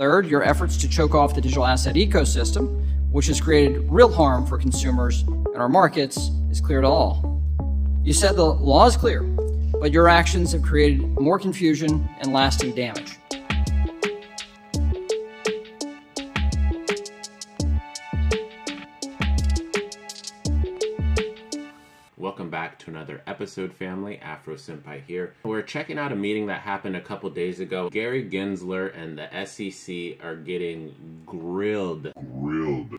Third, your efforts to choke off the digital asset ecosystem, which has created real harm for consumers and our markets, is clear to all. You said the law is clear, but your actions have created more confusion and lasting damage. Welcome back to another episode, family. Afro Senpai here. We're checking out a meeting that happened a couple days ago. Gary Gensler and the SEC are getting grilled.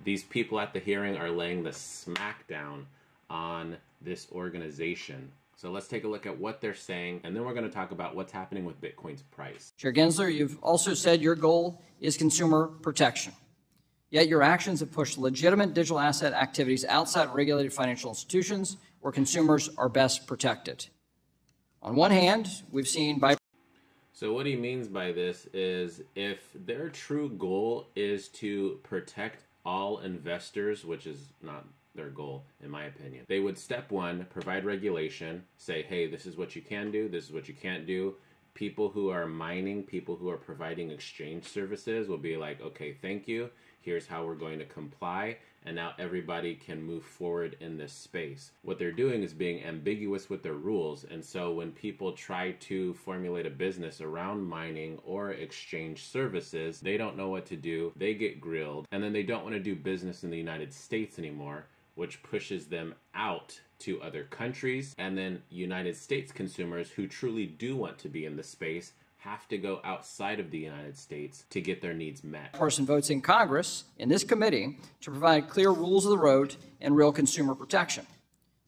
These people at the hearing are laying the smackdown on this organization. So let's take a look at what they're saying, and then we're going to talk about what's happening with Bitcoin's price. Chair Gensler, you've also said your goal is consumer protection. Yet your actions have pushed legitimate digital asset activities outside regulated financial institutions where consumers are best protected. On one hand, we've seen by... So what he means by this is if their true goal is to protect all investors, which is not their goal, in my opinion, they would, step one, provide regulation, say, hey, this is what you can do, this is what you can't do. People who are mining, people who are providing exchange services will be like, okay, thank you. Here's how we're going to comply. And now everybody can move forward in this space. What they're doing is being ambiguous with their rules. And so when people try to formulate a business around mining or exchange services, they don't know what to do. They get grilled. And then they don't want to do business in the United States anymore, which pushes them out to other countries. And then United States consumers who truly do want to be in the space have to go outside of the United States to get their needs met. Person votes in Congress, in this committee, to provide clear rules of the road and real consumer protection.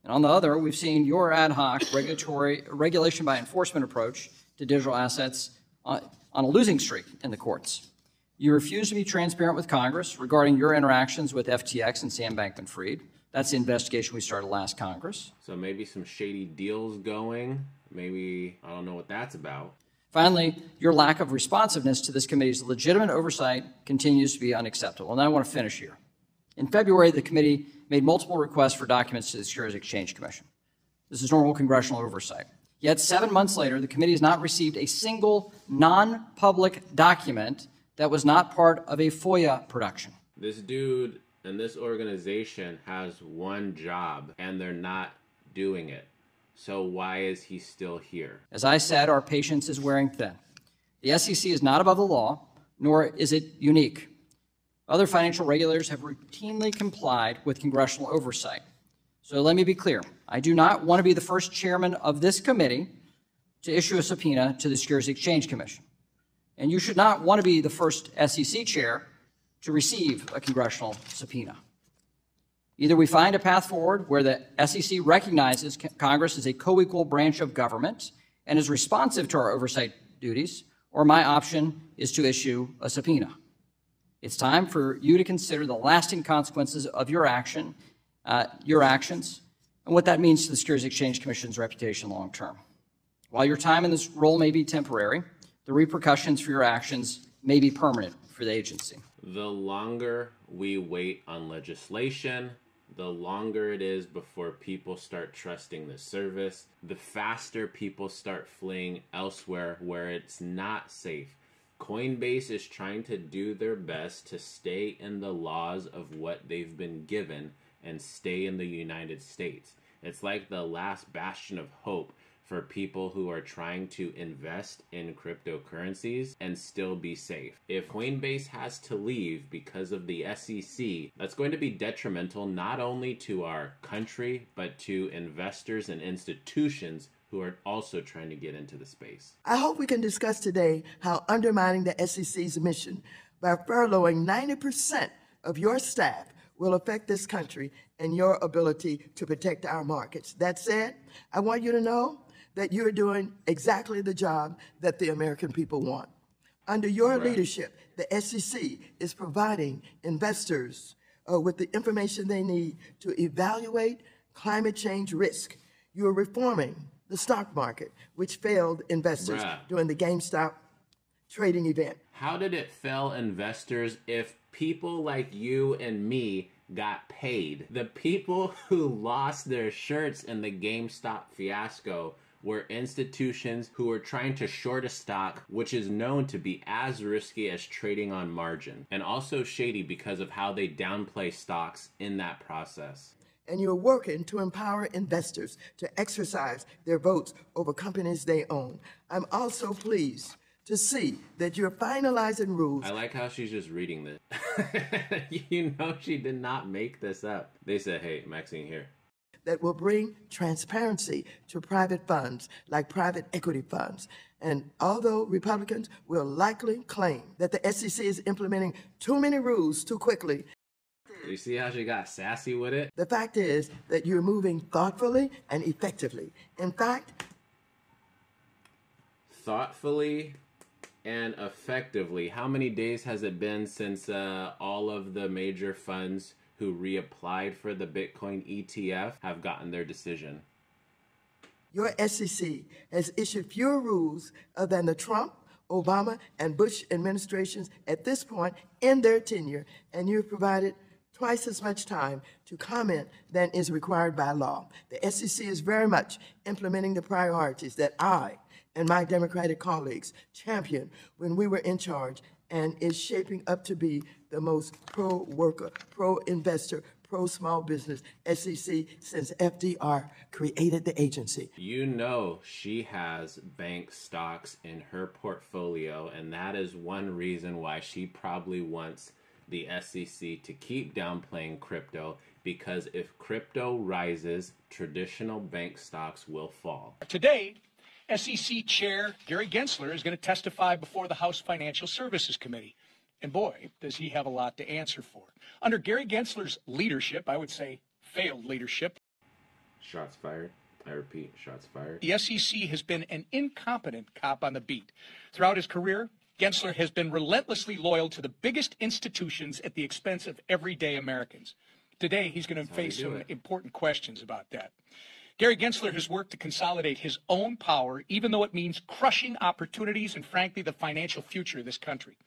And on the other, we've seen your ad hoc regulation by enforcement approach to digital assets on a losing streak in the courts. You refuse to be transparent with Congress regarding your interactions with FTX and Sam Bankman-Fried. That's the investigation we started last Congress. So maybe some shady deals going. Maybe, I don't know what that's about. Finally, your lack of responsiveness to this committee's legitimate oversight continues to be unacceptable. And I want to finish here. In February, the committee made multiple requests for documents to the Securities Exchange Commission. This is normal congressional oversight. Yet 7 months later, the committee has not received a single non-public document that was not part of a FOIA production. This dude and this organization has one job, and they're not doing it. So why is he still here? As I said, our patience is wearing thin. The SEC is not above the law, nor is it unique. Other financial regulators have routinely complied with congressional oversight. So let me be clear. I do not want to be the first chairman of this committee to issue a subpoena to the Securities Exchange Commission. And you should not want to be the first SEC chair to receive a congressional subpoena. Either we find a path forward where the SEC recognizes Congress as a co-equal branch of government and is responsive to our oversight duties, or my option is to issue a subpoena. It's time for you to consider the lasting consequences of your actions, and what that means to the Securities Exchange Commission's reputation long term. While your time in this role may be temporary, the repercussions for your actions may be permanent for the agency. The longer we wait on legislation, the longer it is before people start trusting the service, the faster people start fleeing elsewhere where it's not safe. Coinbase is trying to do their best to stay in the laws of what they've been given and stay in the United States. It's like the last bastion of hope for people who are trying to invest in cryptocurrencies and still be safe. If Coinbase has to leave because of the SEC, that's going to be detrimental not only to our country, but to investors and institutions who are also trying to get into the space. I hope we can discuss today how undermining the SEC's mission by furloughing 90% of your staff will affect this country and your ability to protect our markets. That said, I want you to know that you're doing exactly the job that the American people want. Under your leadership, the SEC is providing investors with the information they need to evaluate climate change risk. You are reforming the stock market, which failed investors during the GameStop trading event. How did it fail investors if people like you and me got paid? The people who lost their shirts in the GameStop fiasco were institutions who were trying to short a stock, which is known to be as risky as trading on margin, and also shady because of how they downplay stocks in that process. And you're working to empower investors to exercise their votes over companies they own. I'm also pleased to see that you're finalizing rules. I like how she's just reading this. You know she did not make this up. They said, hey, Maxine, here. That will bring transparency to private funds like private equity funds. And although Republicans will likely claim that the SEC is implementing too many rules too quickly, you see how she got sassy with it? the fact is that you're moving thoughtfully and effectively. In fact, thoughtfully and effectively. How many days has it been since all of the major funds who reapplied for the Bitcoin ETF have gotten their decision? your SEC has issued fewer rules than the Trump, Obama, and Bush administrations at this point in their tenure, and you've provided twice as much time to comment than is required by law. The SEC is very much implementing the priorities that I and my Democratic colleagues championed when we were in charge, and is shaping up to be the most pro-worker, pro-investor, pro-small business SEC since FDR created the agency. You know she has bank stocks in her portfolio, and that is one reason why she probably wants the SEC to keep downplaying crypto, because if crypto rises, traditional bank stocks will fall. Today, SEC Chair Gary Gensler is going to testify before the House Financial Services Committee. And boy, does he have a lot to answer for. Under Gary Gensler's leadership, I would say failed leadership, Shots fired. I repeat, shots fired. the SEC has been an incompetent cop on the beat. Throughout his career, Gensler has been relentlessly loyal to the biggest institutions at the expense of everyday Americans. Today, he's going to face some important questions about that. Gary Gensler has worked to consolidate his own power, even though it means crushing opportunities and, frankly, the financial future of this country.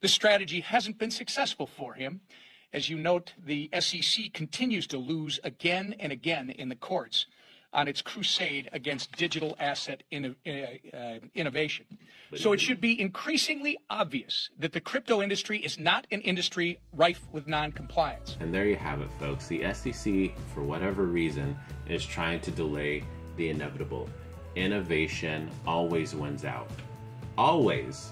This strategy hasn't been successful for him. As you note, the SEC continues to lose again and again in the courts on its crusade against digital asset innovation. So it should be increasingly obvious that the crypto industry is not an industry rife with non-compliance. And there you have it, folks. The SEC, for whatever reason, is trying to delay the inevitable. Innovation always wins out. Always.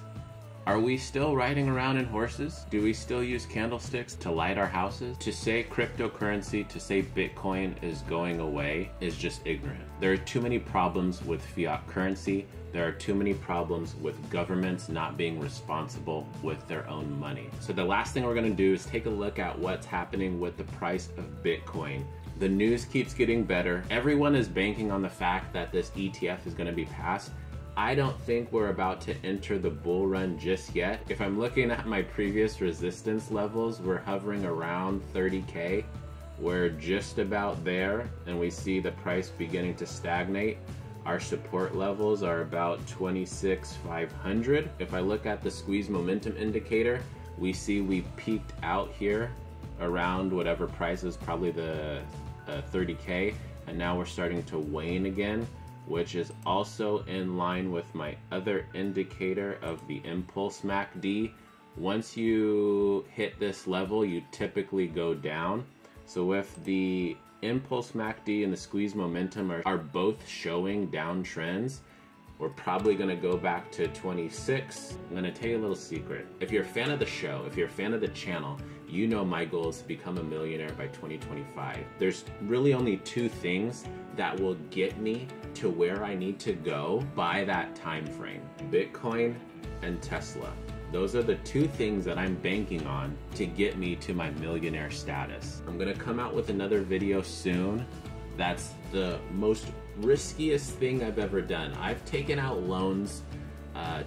Are we still riding around in horses? Do we still use candlesticks to light our houses? To say cryptocurrency, to say Bitcoin is going away is just ignorant. There are too many problems with fiat currency. There are too many problems with governments not being responsible with their own money. So the last thing we're gonna do is take a look at what's happening with the price of Bitcoin. The news keeps getting better. Everyone is banking on the fact that this ETF is gonna be passed. I don't think we're about to enter the bull run just yet. If I'm looking at my previous resistance levels, we're hovering around 30K. We're just about there, and we see the price beginning to stagnate. Our support levels are about 26,500. If I look at the squeeze momentum indicator, we see we peaked out here around whatever price is probably the 30K, and now we're starting to wane again, which is also in line with my other indicator of the impulse MACD. Once you hit this level, you typically go down. So if the impulse MACD and the squeeze momentum are both showing downtrends, we're probably gonna go back to 26. I'm gonna tell you a little secret. If you're a fan of the show, if you're a fan of the channel, you know my goal is to become a millionaire by 2025. There's really only two things that will get me to where I need to go by that time frame: Bitcoin and Tesla. Those are the two things that I'm banking on to get me to my millionaire status. I'm gonna come out with another video soon. That's the most riskiest thing I've ever done. I've taken out loans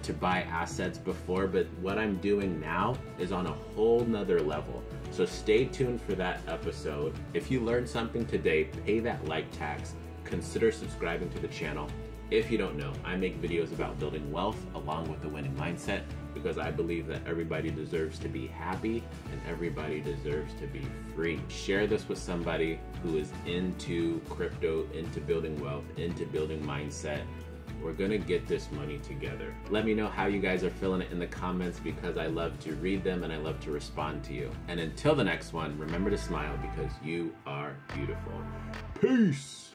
to buy assets before, but what I'm doing now is on a whole nother level. So stay tuned for that episode. If you learned something today, pay that like tax. Consider subscribing to the channel. If you don't know, I make videos about building wealth along with the winning mindset, because I believe that everybody deserves to be happy and everybody deserves to be free. Share this with somebody who is into crypto, into building wealth, into building mindset. We're gonna get this money together. Let me know how you guys are feeling it in the comments, because I love to read them and I love to respond to you. And until the next one, remember to smile because you are beautiful. Peace.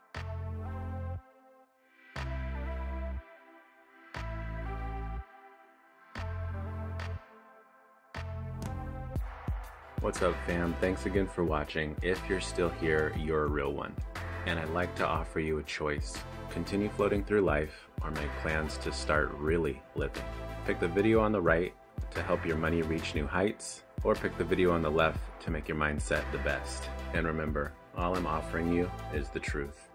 What's up, fam? Thanks again for watching. If you're still here, you're a real one. And I'd like to offer you a choice. Continue floating through life or make plans to start really living. Pick the video on the right to help your money reach new heights, or pick the video on the left to make your mindset the best. And remember, all I'm offering you is the truth.